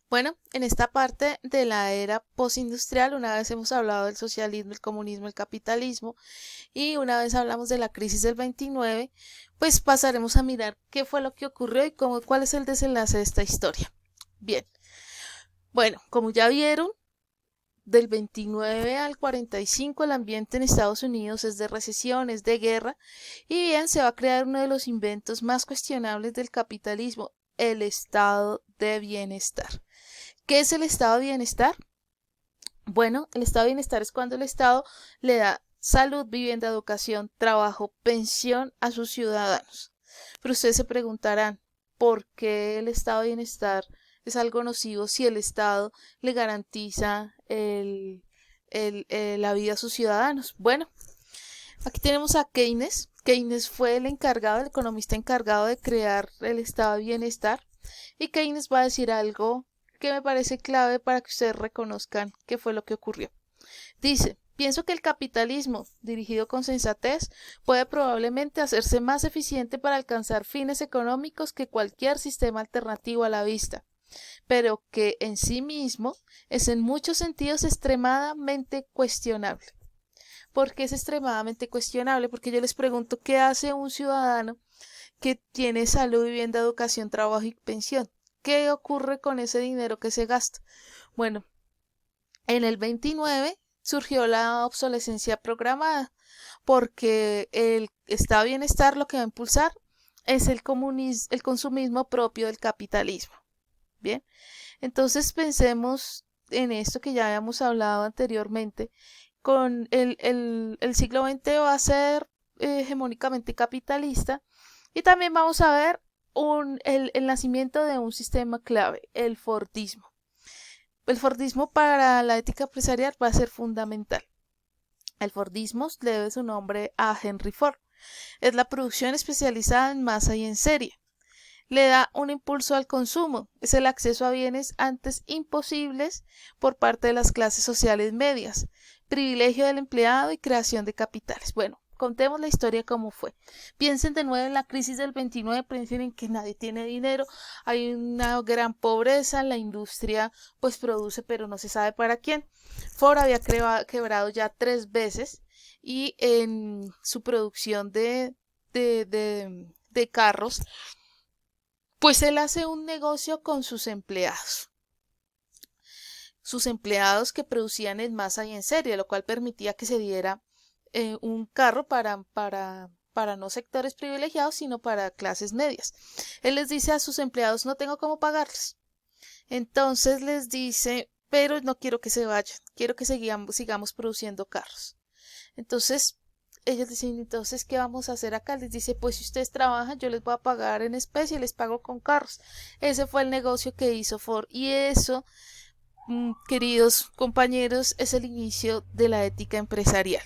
Bueno, en esta parte de la era postindustrial, una vez hemos hablado del socialismo, el comunismo, el capitalismo y una vez hablamos de la crisis del 29, pues pasaremos a mirar qué fue lo que ocurrió y cuál es el desenlace de esta historia. Bien, bueno, como ya vieron, del 29 al 45 el ambiente en Estados Unidos es de recesión, es de guerra y bien se va a crear uno de los inventos más cuestionables del capitalismo, el estado de bienestar. ¿Qué es el estado de bienestar? Bueno, el estado de bienestar es cuando el Estado le da salud, vivienda, educación, trabajo, pensión a sus ciudadanos. Pero ustedes se preguntarán, ¿por qué el estado de bienestar es algo nocivo si el Estado le garantiza la vida a sus ciudadanos? Bueno, aquí tenemos a Keynes. Keynes fue el encargado, el economista encargado de crear el estado de bienestar. Y Keynes va a decir algo que me parece clave para que ustedes reconozcan qué fue lo que ocurrió. Dice, pienso que el capitalismo, dirigido con sensatez, puede probablemente hacerse más eficiente para alcanzar fines económicos que cualquier sistema alternativo a la vista, pero que en sí mismo es en muchos sentidos extremadamente cuestionable. ¿Por qué es extremadamente cuestionable? Porque yo les pregunto, ¿qué hace un ciudadano que tiene salud, vivienda, educación, trabajo y pensión? ¿Qué ocurre con ese dinero que se gasta? Bueno, en el 29 surgió la obsolescencia programada, porque el estado de bienestar lo que va a impulsar es el consumismo propio del capitalismo. Bien, entonces pensemos en esto que ya habíamos hablado anteriormente, con el siglo XX va a ser hegemónicamente capitalista y también vamos a ver el nacimiento de un sistema clave, el Fordismo. El Fordismo para la ética empresarial va a ser fundamental. El Fordismo debe su nombre a Henry Ford. Es la producción especializada en masa y en serie. Le da un impulso al consumo. Es el acceso a bienes antes imposibles por parte de las clases sociales medias. Privilegio del empleado y creación de capitales. Bueno, contemos la historia como fue. Piensen de nuevo en la crisis del 29, piensen en que nadie tiene dinero, hay una gran pobreza, la industria pues produce pero no se sabe para quién. Ford había quebrado ya 3 veces y en su producción de carros pues él hace un negocio con sus empleados que producían en masa y en serie, lo cual permitía que se diera un carro para no sectores privilegiados, sino para clases medias. Él les dice a sus empleados, no tengo cómo pagarles. Entonces les dice, pero no quiero que se vayan, quiero que sigamos produciendo carros. Entonces ellos dicen, entonces, ¿qué vamos a hacer acá? Les dice, pues si ustedes trabajan, yo les voy a pagar en especie, les pago con carros. Ese fue el negocio que hizo Ford y eso, queridos compañeros, es el inicio de la ética empresarial.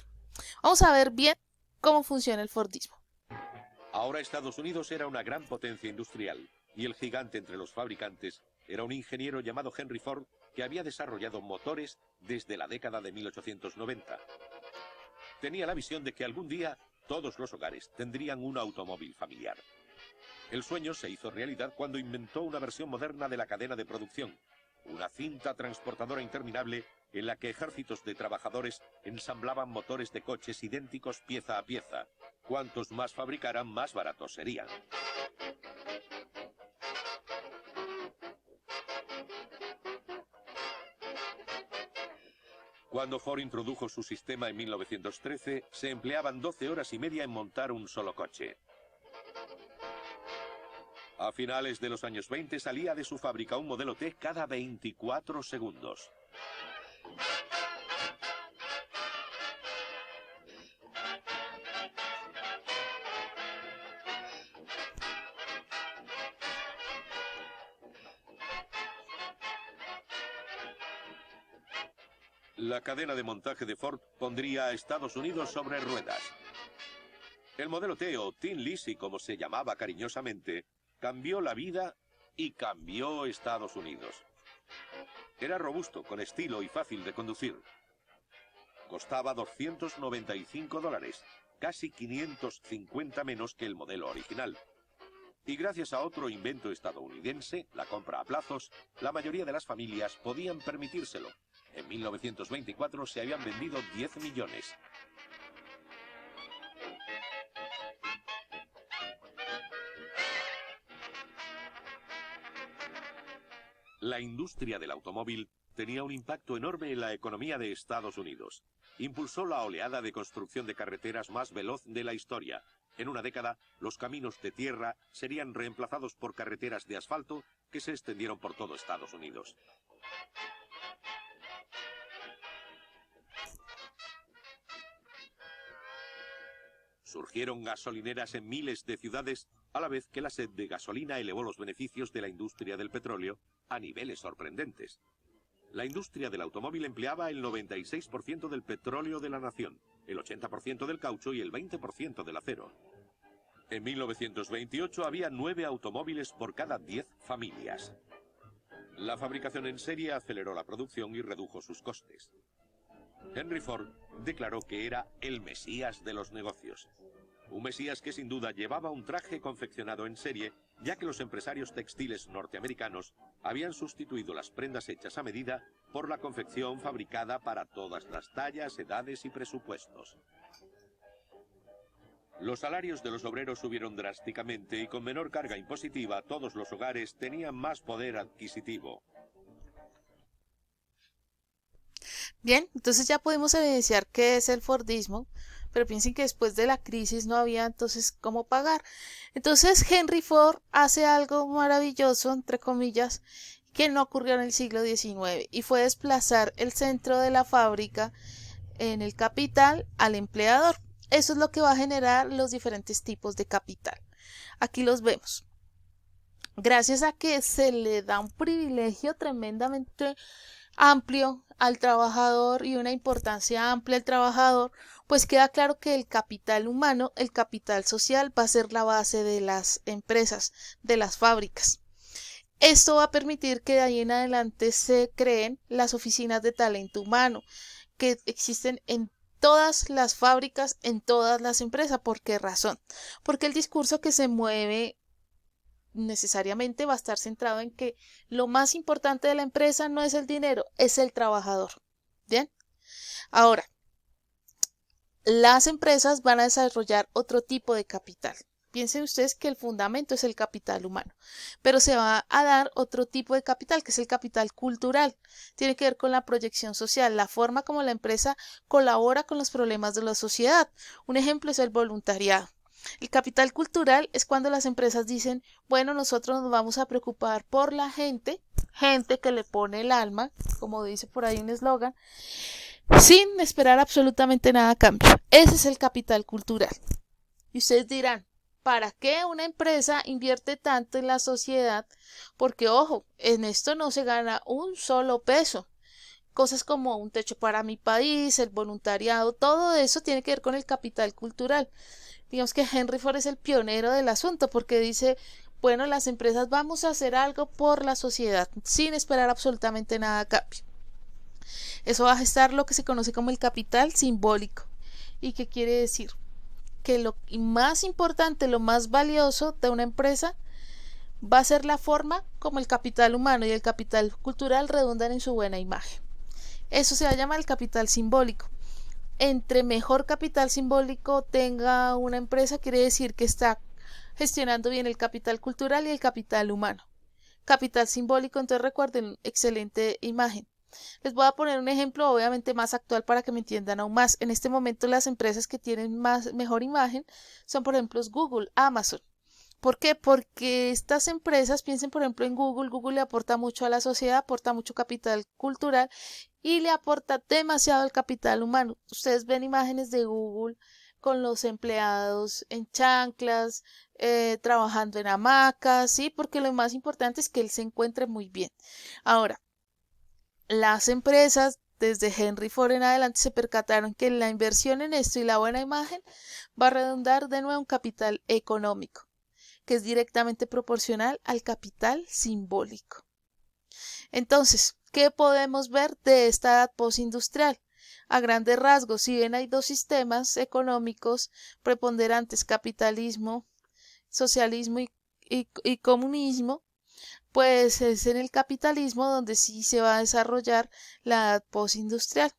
Vamos a ver bien cómo funciona el Fordismo. Ahora Estados Unidos era una gran potencia industrial y el gigante entre los fabricantes era un ingeniero llamado Henry Ford que había desarrollado motores desde la década de 1890. Tenía la visión de que algún día todos los hogares tendrían un automóvil familiar. El sueño se hizo realidad cuando inventó una versión moderna de la cadena de producción, una cinta transportadora interminable en la que ejércitos de trabajadores ensamblaban motores de coches idénticos pieza a pieza. Cuantos más fabricaran, más baratos serían. Cuando Ford introdujo su sistema en 1913, se empleaban 12 horas y media en montar un solo coche. A finales de los años 20 salía de su fábrica un modelo T cada 24 segundos. La cadena de montaje de Ford pondría a Estados Unidos sobre ruedas. El modelo T o Tin Lizzy, como se llamaba cariñosamente, cambió la vida y cambió Estados Unidos. Era robusto, con estilo y fácil de conducir. Costaba $295, casi 550 menos que el modelo original. Y gracias a otro invento estadounidense, la compra a plazos, la mayoría de las familias podían permitírselo. En 1924 se habían vendido 10 millones. La industria del automóvil tenía un impacto enorme en la economía de Estados Unidos. Impulsó la oleada de construcción de carreteras más veloz de la historia. En una década, los caminos de tierra serían reemplazados por carreteras de asfalto que se extendieron por todo Estados Unidos. Surgieron gasolineras en miles de ciudades, a la vez que la sed de gasolina elevó los beneficios de la industria del petróleo a niveles sorprendentes. La industria del automóvil empleaba el 96% del petróleo de la nación, el 80% del caucho y el 20% del acero. En 1928 había 9 automóviles por cada 10 familias. La fabricación en serie aceleró la producción y redujo sus costes. Henry Ford declaró que era el Mesías de los negocios. Un Mesías que sin duda llevaba un traje confeccionado en serie, ya que los empresarios textiles norteamericanos habían sustituido las prendas hechas a medida por la confección fabricada para todas las tallas, edades y presupuestos. Los salarios de los obreros subieron drásticamente y con menor carga impositiva todos los hogares tenían más poder adquisitivo. Bien, entonces ya podemos evidenciar qué es el Fordismo, pero piensen que después de la crisis no había entonces cómo pagar. Entonces Henry Ford hace algo maravilloso, entre comillas, que no ocurrió en el siglo XIX, y fue desplazar el centro de la fábrica en el capital al empleador. Eso es lo que va a generar los diferentes tipos de capital. Aquí los vemos. Gracias a que se le da un privilegio tremendamente amplio al trabajador y una importancia amplia al trabajador, pues queda claro que el capital humano, el capital social, va a ser la base de las empresas, de las fábricas. Esto va a permitir que de ahí en adelante se creen las oficinas de talento humano, que existen en todas las fábricas, en todas las empresas. ¿Por qué razón? Porque el discurso que se mueve necesariamente va a estar centrado en que lo más importante de la empresa no es el dinero, es el trabajador. Bien, ahora, las empresas van a desarrollar otro tipo de capital. Piensen ustedes que el fundamento es el capital humano, pero se va a dar otro tipo de capital, que es el capital cultural. Tiene que ver con la proyección social, la forma como la empresa colabora con los problemas de la sociedad. Un ejemplo es el voluntariado. El capital cultural es cuando las empresas dicen, bueno, nosotros nos vamos a preocupar por la gente que le pone el alma, como dice por ahí un eslogan, sin esperar absolutamente nada a cambio. Ese es el capital cultural. Y ustedes dirán, ¿para qué una empresa invierte tanto en la sociedad? Porque, ojo, en esto no se gana un solo peso. Cosas como un techo para mi país, el voluntariado, todo eso tiene que ver con el capital cultural. Digamos que Henry Ford es el pionero del asunto porque dice, bueno, las empresas vamos a hacer algo por la sociedad sin esperar absolutamente nada a cambio. Eso va a gestar lo que se conoce como el capital simbólico. ¿Y qué quiere decir? Que lo más importante, lo más valioso de una empresa va a ser la forma como el capital humano y el capital cultural redundan en su buena imagen. Eso se va a llamar el capital simbólico. Entre mejor capital simbólico tenga una empresa, quiere decir que está gestionando bien el capital cultural y el capital humano. Capital simbólico, entonces recuerden, excelente imagen. Les voy a poner un ejemplo obviamente más actual para que me entiendan aún más. En este momento las empresas que tienen mejor imagen son, por ejemplo, Google, Amazon. ¿Por qué? Porque estas empresas, piensen por ejemplo en Google, Google le aporta mucho a la sociedad, aporta mucho capital cultural y le aporta demasiado el capital humano. Ustedes ven imágenes de Google con los empleados en chanclas, trabajando en hamacas, ¿sí? Porque lo más importante es que él se encuentre muy bien. Ahora, las empresas desde Henry Ford en adelante se percataron que la inversión en esto y la buena imagen va a redundar de nuevo en capital económico, que es directamente proporcional al capital simbólico. Entonces, ¿qué podemos ver de esta edad postindustrial? A grandes rasgos, si bien hay dos sistemas económicos preponderantes, capitalismo, socialismo y comunismo, pues es en el capitalismo donde sí se va a desarrollar la edad postindustrial,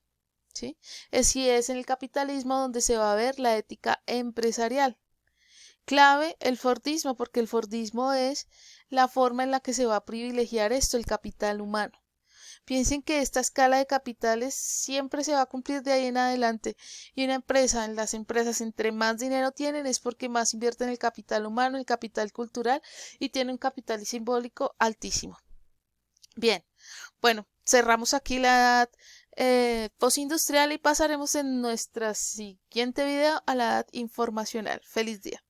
¿sí? Sí es en el capitalismo donde se va a ver la ética empresarial. Clave el Fordismo, porque el Fordismo es la forma en la que se va a privilegiar esto, el capital humano. Piensen que esta escala de capitales siempre se va a cumplir de ahí en adelante. Y una empresa, en las empresas, entre más dinero tienen es porque más invierten en el capital humano, el capital cultural y tiene un capital simbólico altísimo. Bien, bueno, cerramos aquí la edad postindustrial y pasaremos en nuestro siguiente video a la edad informacional. Feliz día.